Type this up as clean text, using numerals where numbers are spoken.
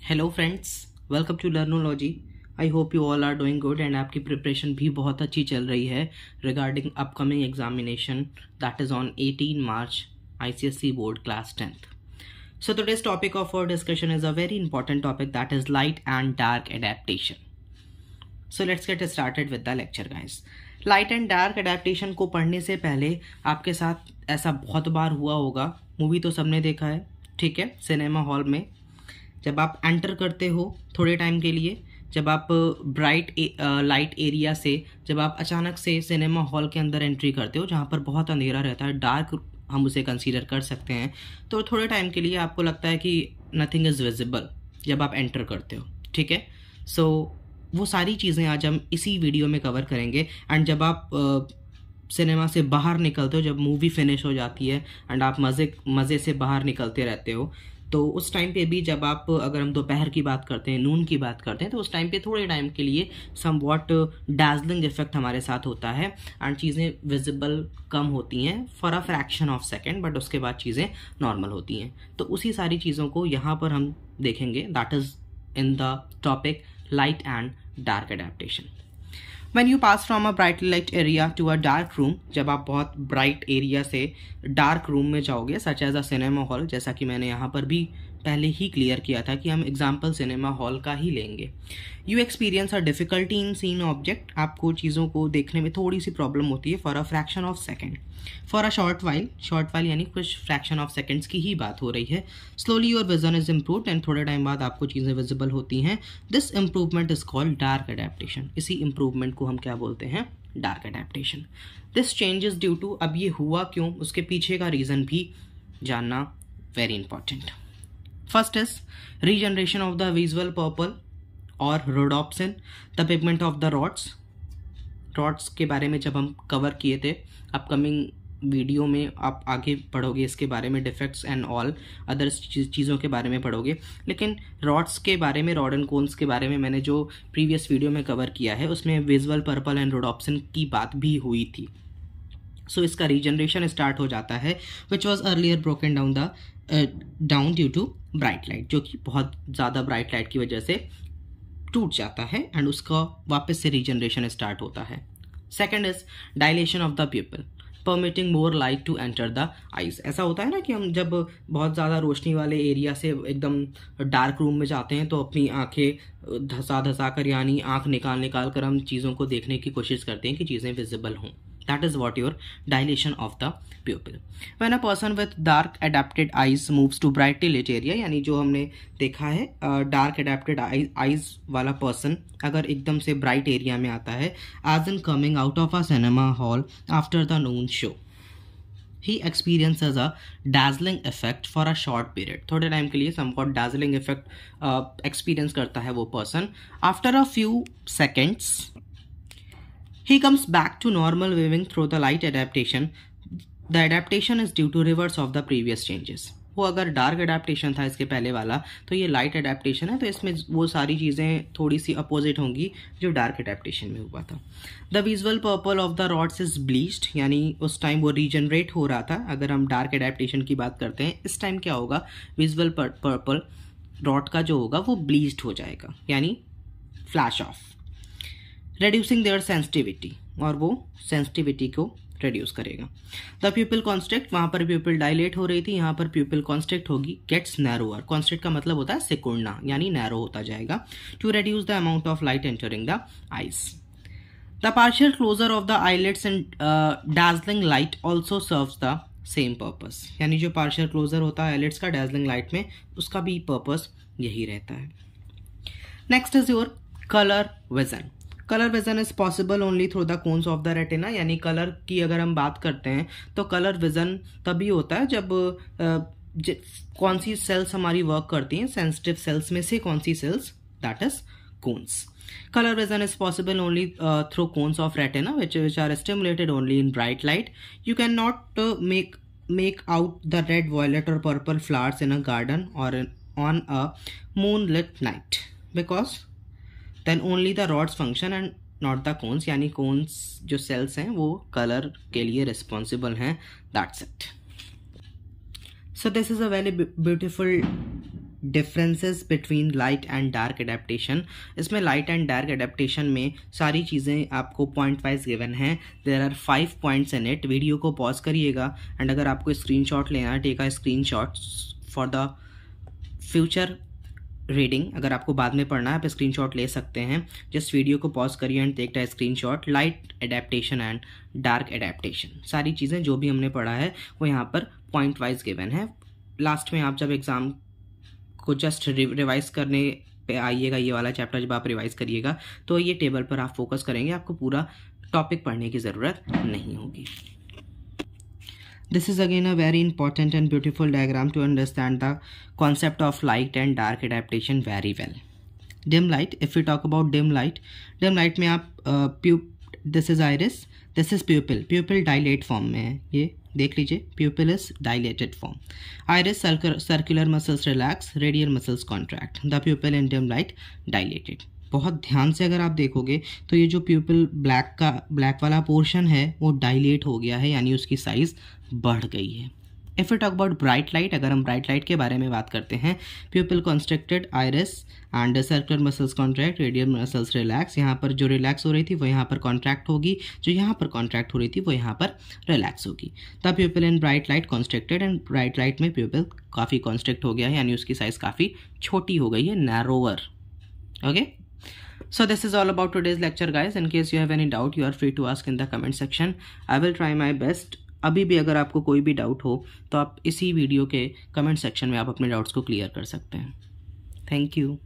Hello friends, welcome to Learnology. I hope you all are doing good and आपकी preparation भी बहुत अच्छी चल रही है regarding upcoming examination that is on 18 March ICSE board class 10th. So today's topic of our discussion is a very important topic, that is light and dark adaptation. So let's get started with the lecture guys. Light and dark adaptation को पढ़ने से पहले आपके साथ ऐसा बहुत बार हुआ होगा, मूवी तो सबने देखा है, ठीक है, सिनेमा हॉल में जब आप एंटर करते हो थोड़े टाइम के लिए, जब आप ब्राइट लाइट एरिया से जब आप अचानक से सिनेमा हॉल के अंदर एंट्री करते हो जहाँ पर बहुत अंधेरा रहता है, डार्क हम उसे कंसीडर कर सकते हैं, तो थोड़े टाइम के लिए आपको लगता है कि नथिंग इज़ विजिबल जब आप एंटर करते हो, ठीक है। सो वो सारी चीज़ें आज हम इसी वीडियो में कवर करेंगे। एंड जब आप सिनेमा से बाहर निकलते हो, जब मूवी फिनिश हो जाती है एंड आप मज़े से बाहर निकलते रहते हो, तो उस टाइम पे भी जब आप, अगर हम दोपहर की बात करते हैं, नून की बात करते हैं, तो उस टाइम पे थोड़े टाइम के लिए सम वॉट डार्जलिंग इफेक्ट हमारे साथ होता है एंड चीज़ें विजिबल कम होती हैं for a fraction of second, but उसके बाद चीज़ें नॉर्मल होती हैं। तो उसी सारी चीज़ों को यहाँ पर हम देखेंगे, that is in the topic light and dark adaptation. When you pass from a bright light area to a dark room, जब आप बहुत bright area से dark room में जाओगे, such as a cinema hall, जैसा कि मैंने यहाँ पर भी पहले ही क्लियर किया था कि हम एग्जाम्पल सिनेमा हॉल का ही लेंगे। You experience a difficulty in seen object, आपको चीज़ों को देखने में थोड़ी सी प्रॉब्लम होती है for a fraction of second, for a short while यानी कुछ फ्रैक्शन ऑफ सेकेंड्स की ही बात हो रही है। Slowly your vision is improved and थोड़े टाइम बाद आपको चीज़ें विजिबल होती हैं। This improvement is called dark adaptation, इसी इम्प्रूवमेंट को हम क्या बोलते हैं, dark adaptation. This change is due to, अब ये हुआ क्यों, उसके पीछे का रीज़न भी जानना very important. First is regeneration of the visual purple or rhodopsin, the pigment of the rods. Rods के बारे में जब हम कवर किए थे अपकमिंग वीडियो में, आप आगे पढ़ोगे इसके बारे में, डिफेक्ट्स एंड ऑल अदर चीज़ों के बारे में पढ़ोगे, लेकिन रॉड्स के बारे में, रॉड एंड कोन्स के बारे में मैंने जो प्रीवियस वीडियो में कवर किया है उसमें विजुअल पर्पल एंड रोडोप्सिन की बात भी हुई थी। सो इसका रीजनरेशन स्टार्ट हो जाता है which was earlier broken down due to bright light, जो कि बहुत ज़्यादा ब्राइट लाइट की वजह से टूट जाता है एंड उसका वापस से रीजनरेशन स्टार्ट होता है। Second is dilation of the pupil, permitting more light to enter the eyes. ऐसा होता है ना कि हम जब बहुत ज़्यादा रोशनी वाले एरिया से एकदम डार्क रूम में जाते हैं तो अपनी आंखें धसा कर यानी आंख निकाल कर हम चीज़ों को देखने की कोशिश करते हैं कि चीज़ें विजिबल हों। That is what your dilation of the pupil. When a person with dark adapted eyes moves to brightly lit area, यानी जो हमने देखा है dark adapted eyes वाला person अगर एकदम से bright area में आता है, as in coming out of a cinema hall after the noon show, he experiences a dazzling effect for a short period. थोड़े टाइम के लिए somewhat dazzling effect experience करता है वो person. After a few seconds he comes back to normal viewing through the light adaptation. The adaptation is due to reverse of the previous changes. वो अगर dark adaptation था इसके पहले वाला, तो ये लाइट एडेप्टेशन है, तो इसमें वो सारी चीज़ें थोड़ी सी अपोजिट होंगी जो डार्क एडेप्टेशन में हुआ था। The visual purple of the rods is bleached, यानी उस टाइम वो रीजनरेट हो रहा था। अगर हम डार्क एडेप्टेशन की बात करते हैं, इस टाइम क्या होगा, विजुअल पर्पल रॉड का जो होगा वो ब्लीच्ड हो जाएगा, यानी flash off, reducing their sensitivity, और वो सेंसिटिविटी को रेड्यूस करेगा। द प्यूपिल कॉन्स्ट्रिक्ट, वहाँ पर प्यूपिल डायलेट हो रही थी, यहाँ पर प्यूपिल कॉन्स्ट्रिक्ट होगी, गेट्स नैरोअर। कॉन्स्ट्रिक्ट का मतलब होता है सिकुड़ना, यानी नैरो होता जाएगा, to reduce the amount of light entering the eyes. The partial closure of the eyelids and dazzling light also serves the same purpose, यानी जो पार्शियल क्लोजर होता है आईलिड्स का डार्जलिंग लाइट में, उसका भी पर्पस यही रहता है। Next is your colour vision. Colour vision is possible only through the cons of the retina, यानी कलर की अगर हम बात करते हैं तो कलर विजन तभी होता है जब कौन सी सेल्स हमारी वर्क करती हैं, सेंसिटिव सेल्स में से कौन सी cells, that is cones. Colour vision is possible only through cones of retina which are stimulated only in bright light. You cannot make out the red, violet or purple flowers in a garden or on a moonlit night because then only the rods function and not the cones, यानी cones जो cells हैं वो color के लिए responsible हैं, that's it. So this is a very beautiful differences between light and dark adaptation. इसमें light and dark adaptation में सारी चीज़ें आपको पॉइंट वाइज गिवन हैं। There are 5 points in it. Video को पॉज करिएगा एंड अगर आपको स्क्रीनशॉट लेना है, take a screenshot for the future reading. अगर आपको बाद में पढ़ना है आप स्क्रीनशॉट ले सकते हैं। जस्ट वीडियो को पॉज करिए and take the screenshot. Light adaptation and dark adaptation, सारी चीज़ें जो भी हमने पढ़ा है वो यहाँ पर पॉइंट वाइज गिवन है। लास्ट में आप जब एग्ज़ाम को जस्ट रिवाइज करने पे आइएगा, ये वाला चैप्टर जब आप रिवाइज करिएगा तो ये टेबल पर आप फोकस करेंगे, आपको पूरा टॉपिक पढ़ने की ज़रूरत नहीं होगी। This is again a very important and beautiful diagram to understand the concept of light and dark adaptation very well. Dim light, if we talk about dim light में आप this is iris, this is pupil. Pupil dilate form में है, ये देख लीजिए, pupil is dilated form. Iris circular muscles relax, radial muscles contract. The pupil in dim light dilated. बहुत ध्यान से अगर आप देखोगे तो ये जो प्यूपिल ब्लैक वाला पोर्शन है वो डायलेट हो गया है, यानी उसकी साइज बढ़ गई है। If you talk about bright light, अगर हम ब्राइट लाइट के बारे में बात करते हैं, प्यूपिल constricted, iris and circular muscles contract, radial muscles relax. यहाँ पर जो रिलैक्स हो रही थी वो यहाँ पर कॉन्ट्रैक्ट होगी, जो यहाँ पर कॉन्ट्रैक्ट हो रही थी वो यहाँ पर रिलैक्स होगी। The प्यूपिल in bright light constricted, and bright light में प्यूपिल काफ़ी कॉन्स्ट्रिक्ट हो गया है, यानी उसकी साइज़ काफ़ी छोटी हो गई है, narrower. Okay, so this is all about today's lecture guys. In case you have any doubt you are free to ask in the comment section. I will try my best. अभी भी अगर आपको कोई भी डाउट हो तो आप इसी वीडियो के कमेंट सेक्शन में आप अपने डाउट्स को क्लियर कर सकते हैं। Thank you.